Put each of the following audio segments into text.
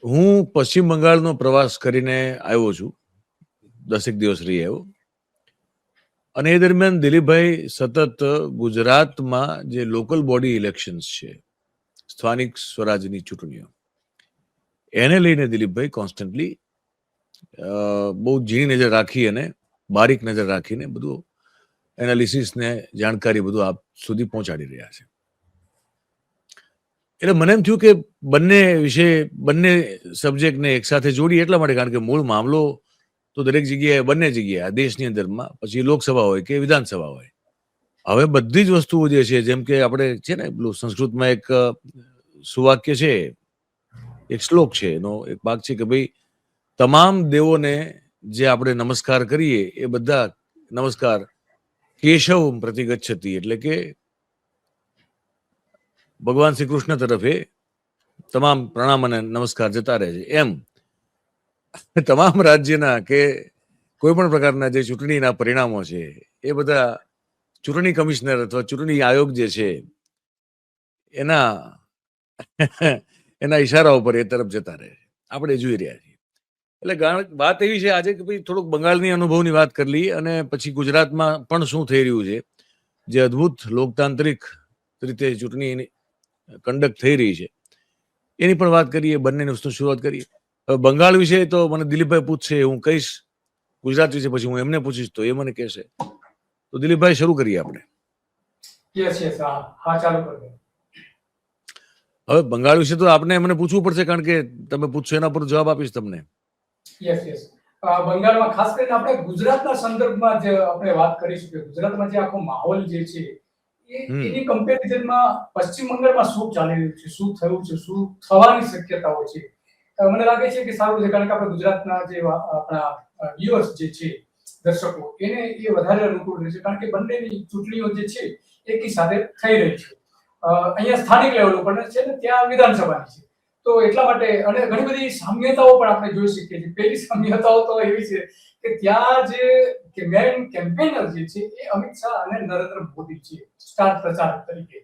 હું પશ્ચિમ બંગાળનો પ્રવાસ કરીને આવ્યો છું. 10 દિવસ રહી આવ્યો. અને એ દરમિયાન દિલીપભાઈ સતત ગુજરાતમાં જે લોકલ બોડી ઇલેક્શન્સ છે, સ્થાનિક સ્વરાજની ચૂંટણીઓ, એને લઈને દિલીપભાઈ કોન્સ્ટન્ટલી બહુ ઝીણી નજર રાખી અને બારીક નજર રાખીને બધું એનાલિસિસ ને જાણકારી બધું આપ સુધી પહોંચાડી રહ્યા છે. એટલે મને એમ થયું કે બંને વિશે, બંને સબ્જેક્ટને એક સાથે જોડી એટલા માટે, કારણ કે મૂળ મામલો તો દરેક જગ્યાએ, બંને જગ્યાએ આ દેશની અંદરમાં, પછી લોકસભા હોય કે વિધાનસભા હોય, હવે બધી જ વસ્તુઓ જે છે, જેમ કે આપણે છે ને પેલું સંસ્કૃતમાં એક સુવાક્ય છે, એક શ્લોક છે, એનો એક ભાગ છે કે ભાઈ તમામ દેવોને જે આપણે નમસ્કાર કરીએ એ બધા નમસ્કાર કેશવ પ્રતિગચ્છતિ, એટલે કે ભગવાન શ્રી કૃષ્ણ તરફે તમામ પ્રણામ અને નમસ્કાર જતા રહે છે. એમ તમામ રાજ્યના કે કોઈ પણ પ્રકારના જે ચૂંટણીના પરિણામો છે એ બધા ચૂંટણી કમિશનર અથવા ચૂંટણી આયોગ જે છે એના એના ઈશારા ઉપર એ તરફ જતા રહે છે. આપણે જોઈ રહ્યા છીએ. એટલે વાત એવી છે આજે કે ભાઈ થોડુંક બંગાળની અનુભવની વાત કરી લઈએ અને પછી ગુજરાતમાં પણ શું થઈ રહ્યું છે, જે અદ્ભુત લોકતાંત્રિક રીતે ચૂંટણી કન્ડક્ટ થઈ રહી છે એની પણ વાત કરીએ. બંનેની વસ્તુ શરૂઆત કરીએ. હવે બંગાળ વિશે તો મને દિલીપભાઈ પૂછશે, હું કહીશ. ગુજરાત વિશે પછી હું એમને પૂછીશ તો એ મને કહેશે. તો દિલીપભાઈ શરૂ કરીએ આપણે. હવે બંગાળ વિશે તો આપને મને પૂછવું પડશે, કારણ કે તમે પૂછશો એના પર જવાબ આપીશ તમને. બંગાળમાં ખાસ કરીને આપણે ગુજરાતના સંદર્ભમાં જે આપણે વાત કરીશું કે ગુજરાતમાં જે આખો માહોલ જે છે એની કમ્પેરિઝનમાં પશ્ચિમ બંગાળમાં શું ચાલી રહ્યું છે, શું થયું છે, શું થવાની શક્યતાઓ છે, મને લાગે છે કે સારું છે. કારણ કે આપણે ગુજરાતના જે આપણા વ્યુઅર્સ જે છે, દર્શકો, એને એ વધારે અનુકૂળ રહેશે. કારણ કે બંનેની ચૂંટણીઓ જે છે એકી સાથે થઈ રહી છે. અહીંયા સ્થાનિક લેવલ ઉપર છે ને ત્યાં વિધાનસભાની છે, તો એટલા માટે અને ઘણી બધી સામ્યતાઓ પણ આપણે જોઈ શકીએ છીએ. પહેલી સામ્યતાઓ તો એવી છે કે ત્યાં જે મેઇન કેમ્પેનર જે છે એ અમિત શાહ અને નરેન્દ્ર મોદી છે, સ્ટાર પ્રચારક તરીકે.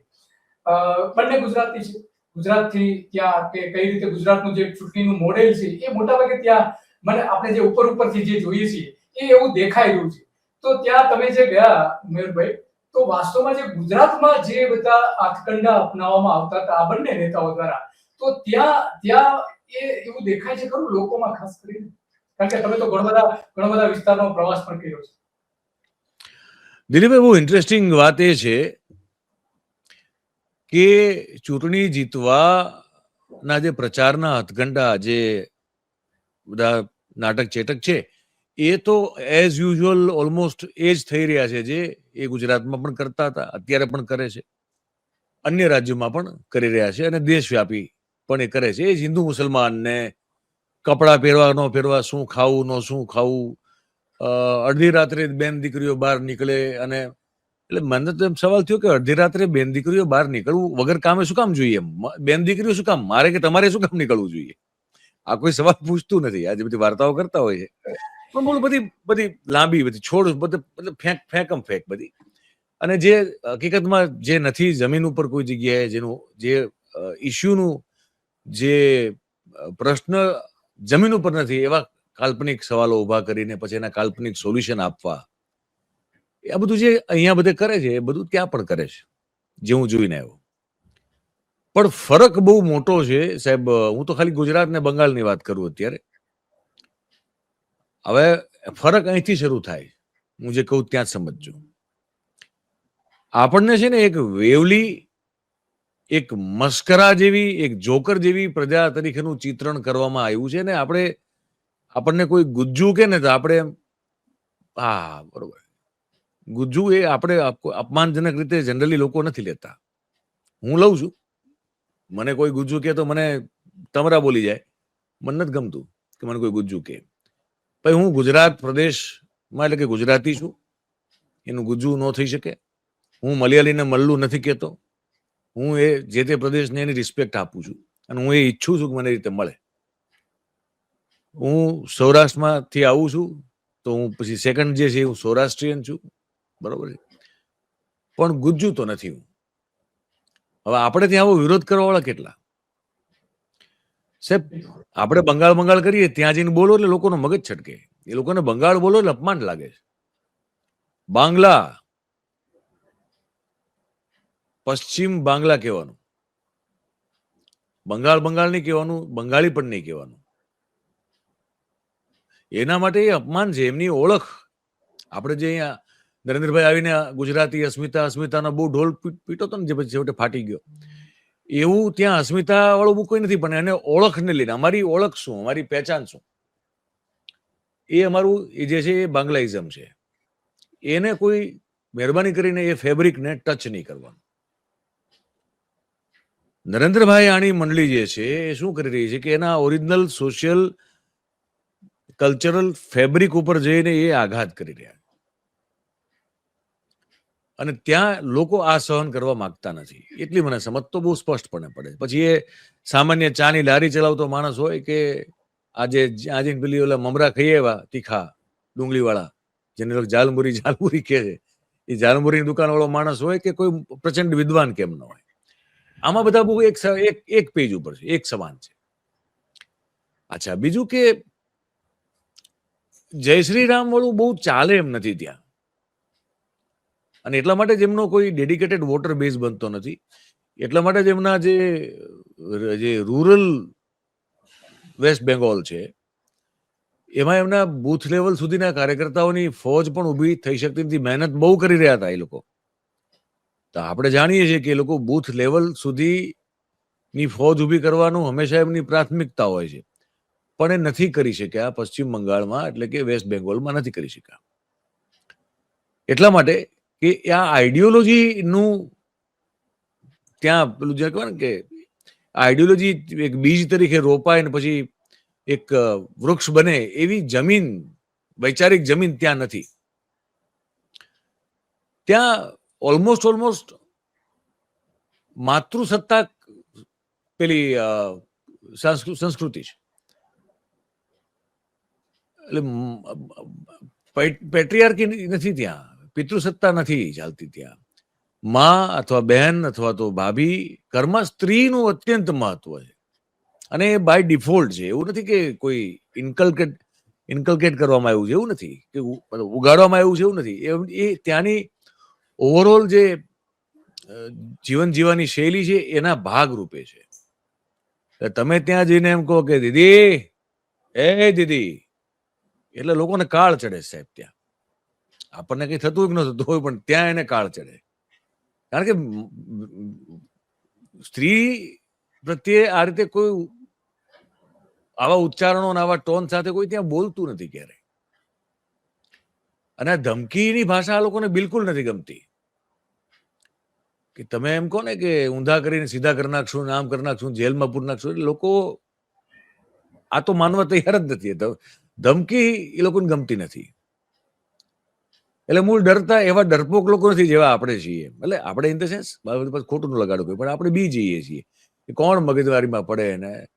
બંને ગુજરાતી છે. ગુજરાતથી ત્યાં કે કઈ રીતે ગુજરાતનું જે ચૂંટણીનું મોડેલ છે એ મોટાભાગે ત્યાં મને આપણે જે ઉપરથી જે જોઈએ છીએ એ એવું દેખાઈ રહ્યું છે. તો ત્યાં તમે જે ગયા મેહુલભાઈ, તો વાસ્તવમાં જે ગુજરાતમાં જે બધા હાથકંડા અપનાવવામાં આવતા હતા આ બંને નેતાઓ દ્વારા, તો ત્યાં એ એવું દેખાય છે ખરું લોકોમાં, ખાસ કરીને? કારણ કે તમે તો ઘણા બધા વિસ્તારનો પ્રવાસ પણ કર્યો છે. દિલીપભાઈ, બહુ ઇન્ટરેસ્ટિંગ વાત એ છે કે ચૂંટણી જીતવાના જે પ્રચારના હથકંડા, જે બધા નાટક ચેટક છે, એ તો એઝ યુઝ્યુઅલ ઓલમોસ્ટ એ જ થઈ રહ્યા છે જે એ ગુજરાતમાં પણ કરતા હતા, અત્યારે પણ કરે છે, અન્ય રાજ્યોમાં પણ કરી રહ્યા છે અને દેશવ્યાપી પણ એ કરે છે. એ જ હિન્દુ મુસલમાનને કપડાં પહેરવા ન પહેરવા, શું ખાવું ન શું ખાવું, અડધી રાત્રે બેન દીકરીઓ બહાર નીકળે. અને એટલે મને તો એમ સવાલ થયો કે અડધી રાત્રે બેન દીકરીઓ બહાર નીકળવું વગર કામે શું કામ જોઈએ? બેન દીકરીઓ શું કામ, મારે કે તમારે શું કામ નીકળવું જોઈએ? આ કોઈ સવાલ પૂછતું નથી. આજે બધી વાર્તાઓ કરતા હોય છે, પણ બોલું બધી લાંબી, બધી છોડ, મતલબ ફેંકમ ફેંક બધી. અને જે હકીકતમાં જે નથી જમીન ઉપર કોઈ જગ્યાએ, જેનું જે ઇસ્યુનું જે પ્રશ્ન જમીન ઉપર નથી, એવા કાલ્પનિક સવાલો ઉભા કરીને પછી એના કાલ્પનિક સોલ્યુશન આપવા, આ બધું જે અહીંયા બધે કરે છે એ બધું ત્યાં પણ કરે છે, જે હું જોઈને આવ્યો. પણ ફરક બહુ મોટો છે સાહેબ. હું તો ખાલી ગુજરાત ને બંગાળની વાત કરું અત્યારે. હવે ફરક અહીંથી શરૂ થાય. હું જે કહું ત્યાં જ સમજજો. આપણને છે ને એક વેવલી, એક મસ્કરા જેવી, એક જોકર જેવી પ્રજા તરીકેનું ચિત્રણ કરવામાં આવ્યું છે ને આપણને કોઈ ગુજ્જુ કે ને તો આપણે હા બરોબર, ગુજ્જુ એ આપણે અપમાનજનક રીતે જનરલી લોકો નથી લેતા. હું લઉં છું, મને કોઈ ગુજ્જુ કે તો મને તમરા બોલી જાય, મને નથી ગમતું કે મને કોઈ ગુજ્જુ કે. ભાઈ હું ગુજરાત પ્રદેશમાં, એટલે કે ગુજરાતી છું, એનું ગુજ્જુ ન થઈ શકે. હું મલયાલીને મલ્લુ નથી કહેતો. હું એ જે તે પ્રદેશને એની રિસ્પેક્ટ આપું છું અને હું એ ઈચ્છું છું કે મને રીતે મળે. હું સૌરાષ્ટ્રમાંથી આવું છું તો હું પછી સેકન્ડ જે છે હું સૌરાષ્ટ્રીયન છું, બરોબર છે, પણ ગુજ્જુ તો નથી હું. હવે આપણે ત્યાં આવો વિરોધ કરવા વાળા કેટલા? સાહેબ આપણે બંગાળ કરીએ ત્યાં જઈને બોલો એટલે લોકોનો મગજ છટકે. એ લોકોને બંગાળ બોલો એટલે અપમાન લાગે છે. બાંગ્લા, પશ્ચિમ બાંગ્લા કહેવાનું, બંગાળ નહીં કહેવાનું, બંગાળી પણ નહીં કહેવાનું. એના માટે એ અપમાન છે, એમની ઓળખ. આપણે જે અહીંયા નરેન્દ્રભાઈ આવીને ગુજરાતી અસ્મિતાનો બહુ ઢોલ પીટો હતો ને, જે પછી છેવટે ફાટી ગયો, એવું ત્યાં અસ્મિતા વાળું બહુ કોઈ નથી, પણ એને ઓળખને લઈને અમારી ઓળખ શું, અમારી પહેચાન શું, એ અમારું એ જે છે એ બાંગ્લાઇઝમ છે. એને કોઈ મહેરબાની કરીને એ ફેબ્રિકને ટચ નહીં કરવાનું. નરેન્દ્રભાઈ આની મંડળી જે છે એ શું કરી રહી છે કે એના ઓરિજિનલ સોશિયલ કલ્ચરલ ફેબ્રિક ઉપર જઈને એ આઘાત કરી રહ્યા. અને ત્યાં લોકો આ સહન કરવા માંગતા નથી, એટલી મને સમજ તો બહુ સ્પષ્ટપણે પડે. પછી એ સામાન્ય ચાની લારી ચલાવતો માણસ હોય કે આજે પેલી ઓલા મમરા ખાઈ આવ્યા તીખા ડુંગળીવાળા, જેને લોકો ઝાલમુરી કહે છે, એ ઝાલમુરીની દુકાન વાળો માણસ હોય કે કોઈ પ્રચંડ વિદ્વાન કેમ ન હોય, આમાં બધા બહુ એક પેજ ઉપર છે, એક સમાન છે. અચ્છા, બીજું કે જય શ્રી રામ વાળું બહુ ચાલે એમ નથી ત્યાં, અને એટલા માટે જ એમનો કોઈ ડેડિકેટેડ વોટર બેઝ બનતો નથી. એટલા માટે જ એમના જે રૂરલ વેસ્ટ બેંગોલ છે એમાં એમના બૂથ લેવલ સુધીના કાર્યકર્તાઓની ફોજ પણ ઊભી થઈ શકતી નથી. મહેનત બહુ કરી રહ્યા હતા એ લોકો. તો આપણે જાણીએ છીએ કે એ લોકો બૂથ લેવલ સુધીની ફોજ ઊભી કરવાનું હંમેશા એમની પ્રાથમિકતા હોય છે, પણ એ નથી કરી શક્યા પશ્ચિમ બંગાળમાં, એટલે કે વેસ્ટ બેંગોલમાં નથી કરી શક્યા. એટલા માટે કે આ આઈડિયોલોજીનું ત્યાં પેલું જે કહેવાય ને કે આઈડિયોલોજી એક બીજ તરીકે રોપાય ને પછી એક વૃક્ષ બને એવી જમીન, વૈચારિક જમીન ત્યાં નથી. ત્યાં ઓલમોસ્ટ માતૃસત્તાક પેલી સંસ્કૃતિ છે. એટલે પેટ્રિયાર્કી નથી ત્યાં, પિતૃસત્તા નથી ચાલતી ત્યાં. માં અથવા બહેન અથવા તો ભાભી ઘરમાં સ્ત્રીનું અત્યંત મહત્વ છે, અને એ બાય ડિફોલ્ટ છે. એવું નથી કે કોઈ ઇન્કલ્કેટ કરવામાં આવ્યું છે, એવું નથી કે ઉગાડવામાં આવ્યું છે, એવું નથી. એ ત્યાંની ઓવરઓલ જે જીવન જીવવાની શૈલી છે એના ભાગ રૂપે છે. તમે ત્યાં જઈને એમ કહો કે દીદી, દીદી, એટલે લોકોને કાળ ચડે સાહેબ. ત્યાં આપણને કઈ થતું જ ન થતું હોય, પણ ત્યાં એને કાળ ચડે. કારણ કે સ્ત્રી પ્રત્યે આ રીતે કોઈ આવા ઉચ્ચારણો આવા ટોન સાથે કોઈ ત્યાં બોલતું નથી ક્યારે. અને આ ધમકીની ભાષા આ લોકોને બિલકુલ નથી ગમતી. કે તમે એમ કહો ને કે ઊંધા કરીને સીધા કરી નાખશું, આમ કરી નાખશું, જેલમાં પૂરી નાખશું, એટલે લોકો આ તો માનવા તૈયાર જ નથી. ધમકી એ લોકોને ગમતી નથી. એટલે મૂળ ડરતા એવા ડરપોક લોકો નથી જેવા આપણે છીએ. એટલે આપણે ઇન ધ સેન્સ ખોટું ન લગાડવું, પણ આપણે બી જઈએ છીએ. કોણ મગજવારીમાં પડે ને